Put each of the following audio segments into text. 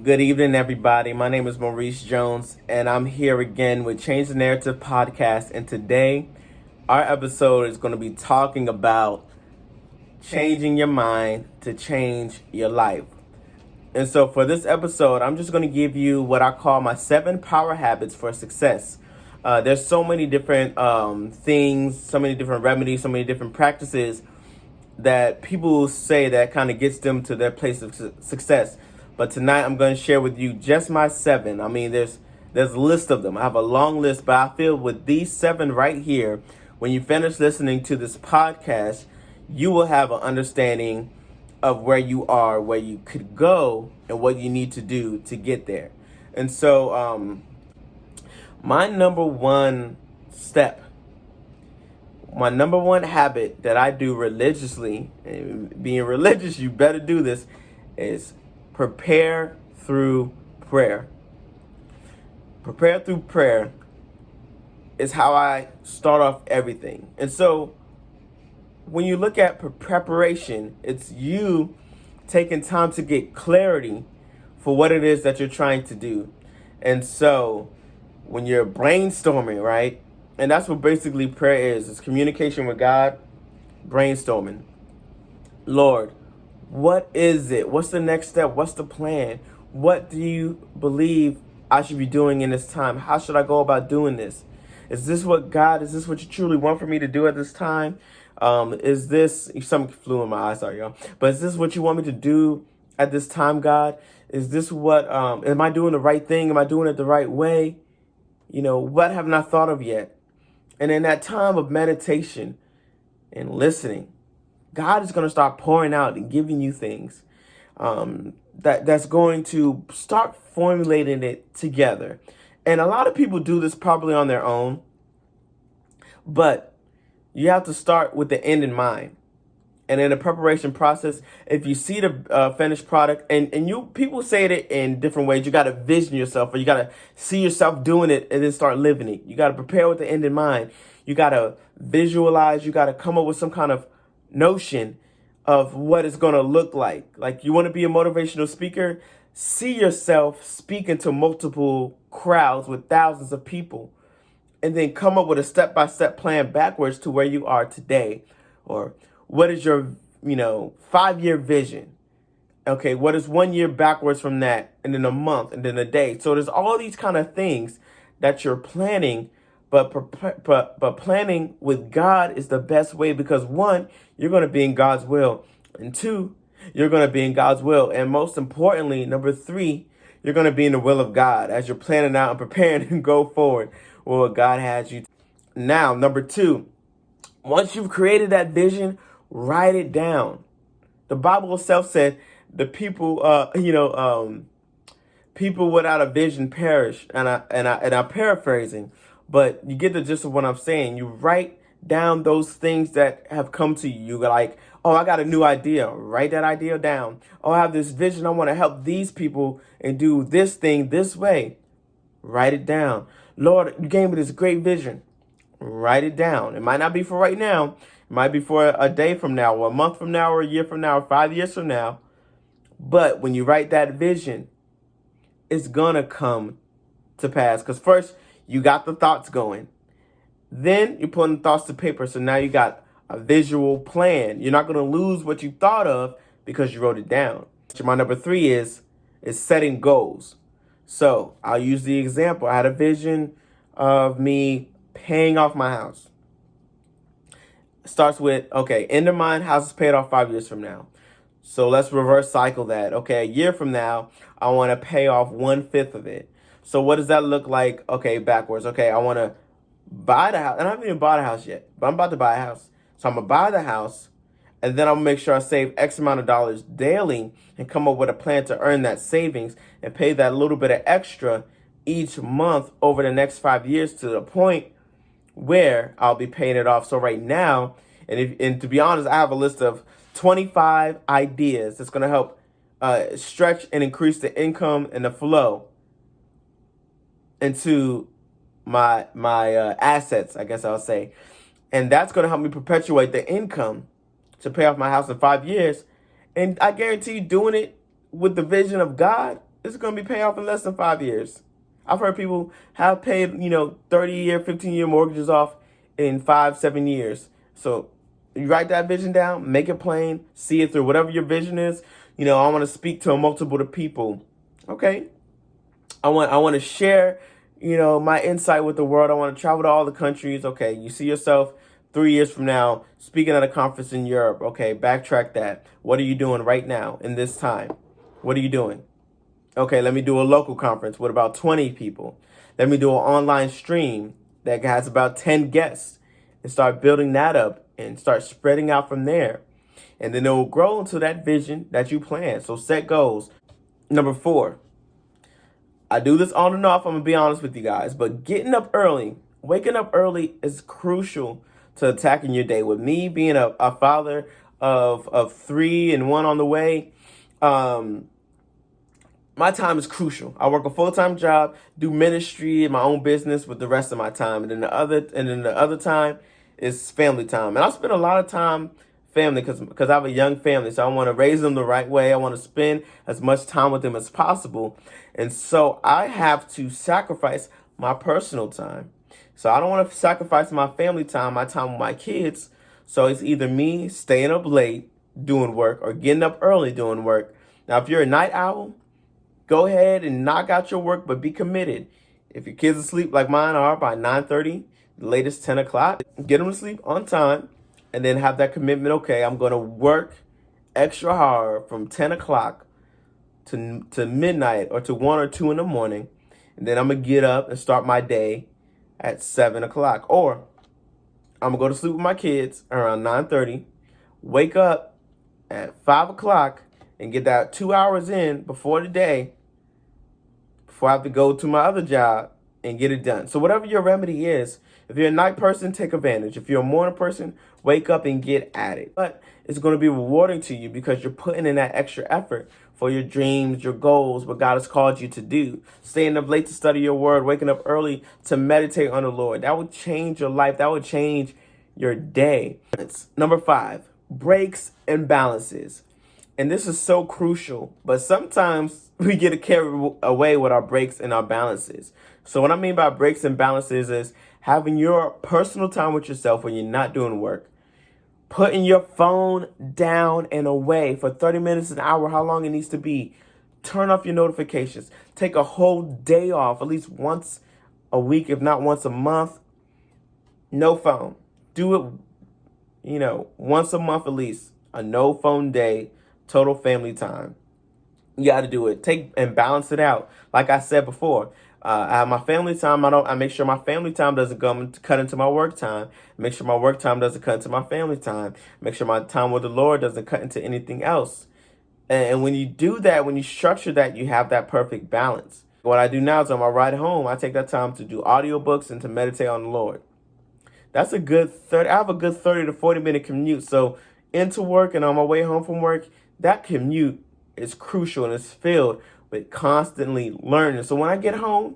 Good evening, everybody. My name is Maurice Jones, and I'm here again with Change the Narrative podcast. And today, our episode is going to be talking about changing your mind to change your life. And so, for this episode, I'm just going to give you what I call my 7 power habits for success. There's so many different things, so many different remedies, so many different practices that people say that kind of gets them to their place of success. But tonight I'm going to share with you just my 7. I mean, there's a list of them. I have a long list, but I feel with these 7 right here, when you finish listening to this podcast, you will have an understanding of where you are, where you could go, and what you need to do to get there. And so my number one habit that I do religiously, and being religious, you better do this, is prepare through prayer. Prepare through prayer is how I start off everything. And so when you look at preparation, it's you taking time to get clarity for what it is that you're trying to do. And so when you're brainstorming, right? And that's what basically prayer is. It's communication with God, brainstorming. Lord, what is it? What's the next step? What's the plan? What do you believe I should be doing in this time? How should I go about doing this? Is this what you truly want for me to do at this time? Is this, something flew in my eyes, sorry, y'all. But is this what you want me to do at this time, God? Is this what, am I doing the right thing? Am I doing it the right way? You know, what haven't I thought of yet? And in that time of meditation and listening, God is going to start pouring out and giving you things that's going to start formulating it together. And a lot of people do this probably on their own, but you have to start with the end in mind. And in the preparation process, if you see the finished product, and people say it in different ways, you got to vision yourself, or you got to see yourself doing it and then start living it. You got to prepare with the end in mind. You got to visualize. You got to come up with some kind of notion of what it's going to look like. Like, you want to be a motivational speaker? See yourself speaking to multiple crowds with thousands of people, and then come up with a step-by-step plan backwards to where you are today. Or what is your, 5-year vision? Okay, what is 1 year backwards from that, and then a month, and then a day? So there's all these kind of things that you're planning, but planning with God is the best way, because 1, you're going to be in God's will, and 2, you're going to be in God's will, and most importantly, number 3, you're going to be in the will of God as you're planning out and preparing to go forward with what God has you. Now, number 2, once you've created that vision, write it down. The Bible itself said the people, people without a vision perish. And I'm paraphrasing, but you get the gist of what I'm saying. You write down those things that have come to you. You're like, oh, I got a new idea. Write that idea down. Oh, I have this vision. I want to help these people and do this thing this way. Write it down. Lord, you gave me this great vision. Write it down. It might not be for right now. It might be for a day from now, or a month from now, or a year from now, or 5 years from now. But when you write that vision, it's going to come to pass. Because first, you got the thoughts going. Then you're putting the thoughts to paper. So now you got a visual plan. You're not going to lose what you thought of because you wrote it down. So my number 3 is setting goals. So I'll use the example. I had a vision of me paying off my house. Starts with, okay, end of mind, house is paid off 5 years from now. So let's reverse cycle that. Okay, a year from now, I want to pay off 1/5 of it. So what does that look like? Okay, backwards. Okay, I want to buy the house. And I haven't even bought a house yet, but I'm about to buy a house. So I'm going to buy the house, and then I'm going to make sure I save X amount of dollars daily and come up with a plan to earn that savings and pay that little bit of extra each month over the next 5 years to the point where I'll be paying it off. So right now, and to be honest, I have a list of 25 ideas that's going to help stretch and increase the income and the flow into my assets, I guess I'll say. And that's going to help me perpetuate the income to pay off my house in 5 years. And I guarantee you, doing it with the vision of God, it's going to be paid off in less than 5 years. I've heard people have paid, 30-year, 15-year mortgages off in 5, 7 years. So you write that vision down, make it plain, see it through. Whatever your vision is, I want to speak to a multiple of people. Okay. I want to share, my insight with the world. I want to travel to all the countries. Okay. You see yourself 3 years from now speaking at a conference in Europe. Okay. Backtrack that. What are you doing right now in this time? What are you doing? Okay, let me do a local conference with about 20 people. Let me do an online stream that has about 10 guests and start building that up and start spreading out from there. And then it will grow into that vision that you plan. So set goals. Number 4, I do this on and off. I'm going to be honest with you guys, but getting up early, waking up early is crucial to attacking your day. With me being a father of 3 and 1 on the way, my time is crucial. I work a full-time job, do ministry in my own business with the rest of my time. And then the other time is family time. And I spend a lot of time family because I have a young family. So I want to raise them the right way. I want to spend as much time with them as possible. And so I have to sacrifice my personal time. So I don't want to sacrifice my family time, my time with my kids. So it's either me staying up late doing work or getting up early doing work. Now, if you're a night owl, go ahead and knock out your work, but be committed. If your kids asleep like mine are by 9:30, the latest 10 o'clock, get them to sleep on time and then have that commitment. Okay, I'm going to work extra hard from 10 o'clock to midnight or to 1 or 2 in the morning. And then I'm going to get up and start my day at 7 o'clock. Or I'm going to go to sleep with my kids around 9:30, wake up at 5 o'clock and get that 2 hours in before the day, before I have to go to my other job and get it done. So whatever your remedy is, if you're a night person, take advantage. If you're a morning person, wake up and get at it. But it's going to be rewarding to you because you're putting in that extra effort for your dreams, your goals, what God has called you to do. Staying up late to study your word, waking up early to meditate on the Lord. That would change your life. That would change your day. Number 5, breaks and balances. And this is so crucial, but sometimes we get carried away with our breaks and our balances. So what I mean by breaks and balances is having your personal time with yourself when you're not doing work. Putting your phone down and away for 30 minutes, an hour, how long it needs to be. Turn off your notifications. Take a whole day off, at least once a week, if not once a month. No phone. Do it, once a month at least. A no phone day. Total family time. You got to do it. Take and balance it out. Like I said before, I have my family time. I make sure my family time doesn't cut into my work time. Make sure my work time doesn't cut into my family time. Make sure my time with the Lord doesn't cut into anything else. And when you do that, when you structure that, you have that perfect balance. What I do now is on my ride home, I take that time to do audiobooks and to meditate on the Lord. That's a good 30. I have a good 30 to 40 minute commute. So into work and on my way home from work, that commute is crucial and it's filled with constantly learning. So when I get home,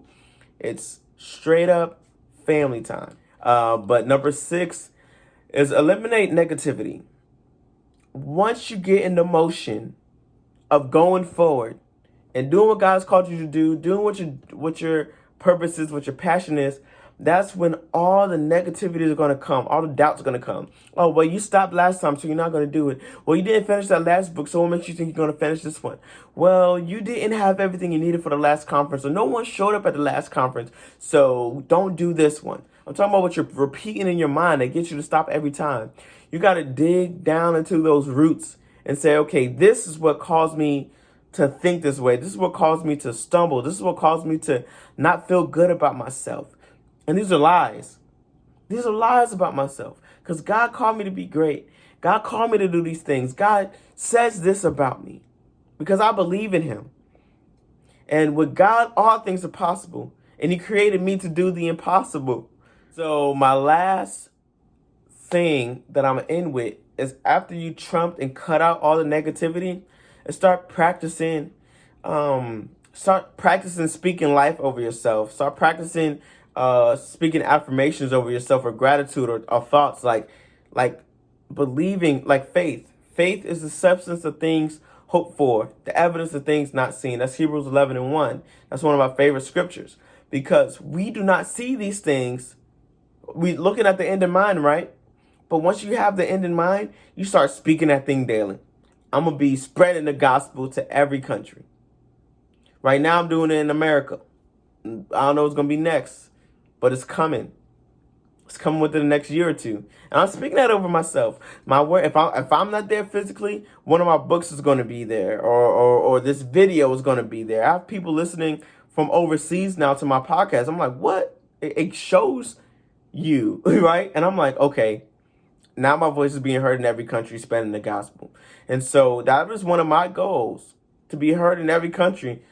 it's straight up family time. But number 6 is eliminate negativity. Once you get in the motion of going forward and doing what God's called you to do, doing what your purpose is, what your passion is, that's when all the negativity is going to come. All the doubts are going to come. Oh, well, you stopped last time, so you're not going to do it. Well, you didn't finish that last book, so what makes you think you're going to finish this one? Well, you didn't have everything you needed for the last conference, so no one showed up at the last conference, so don't do this one. I'm talking about what you're repeating in your mind that gets you to stop every time. You got to dig down into those roots and say, okay, this is what caused me to think this way. This is what caused me to stumble. This is what caused me to not feel good about myself. And these are lies. These are lies about myself. Because God called me to be great. God called me to do these things. God says this about me. Because I believe in him. And with God, all things are possible. And he created me to do the impossible. So my last thing that I'm in with is after you trumped and cut out all the negativity, and start practicing speaking life over yourself. Start practicing speaking affirmations over yourself, or gratitude, or thoughts like believing, like faith. Faith is the substance of things hoped for, the evidence of things not seen. That's Hebrews 11:1. That's one of my favorite scriptures because we do not see these things. We looking at the end in mind, right? But once you have the end in mind, you start speaking that thing daily. I'm going to be spreading the gospel to every country. Right now, I'm doing it in America. I don't know what's going to be next, but it's coming. It's coming within the next year or two. And I'm speaking that over myself. My word, if I'm not there physically, one of my books is going to be there, or this video is going to be there. I have people listening from overseas now to my podcast. I'm like, what? It shows you, right? And I'm like, okay, now my voice is being heard in every country, spreading the gospel. And so that was one of my goals, to be heard in every country,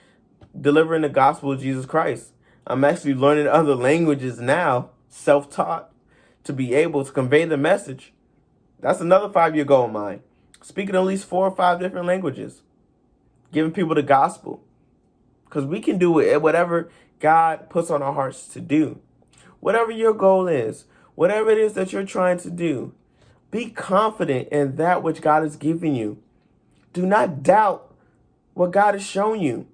delivering the gospel of Jesus Christ. I'm actually learning other languages now, self-taught, to be able to convey the message. That's another 5-year goal of mine. Speaking at least 4 or 5 different languages, giving people the gospel. Because we can do it, whatever God puts on our hearts to do. Whatever your goal is, whatever it is that you're trying to do, be confident in that which God has given you. Do not doubt what God has shown you.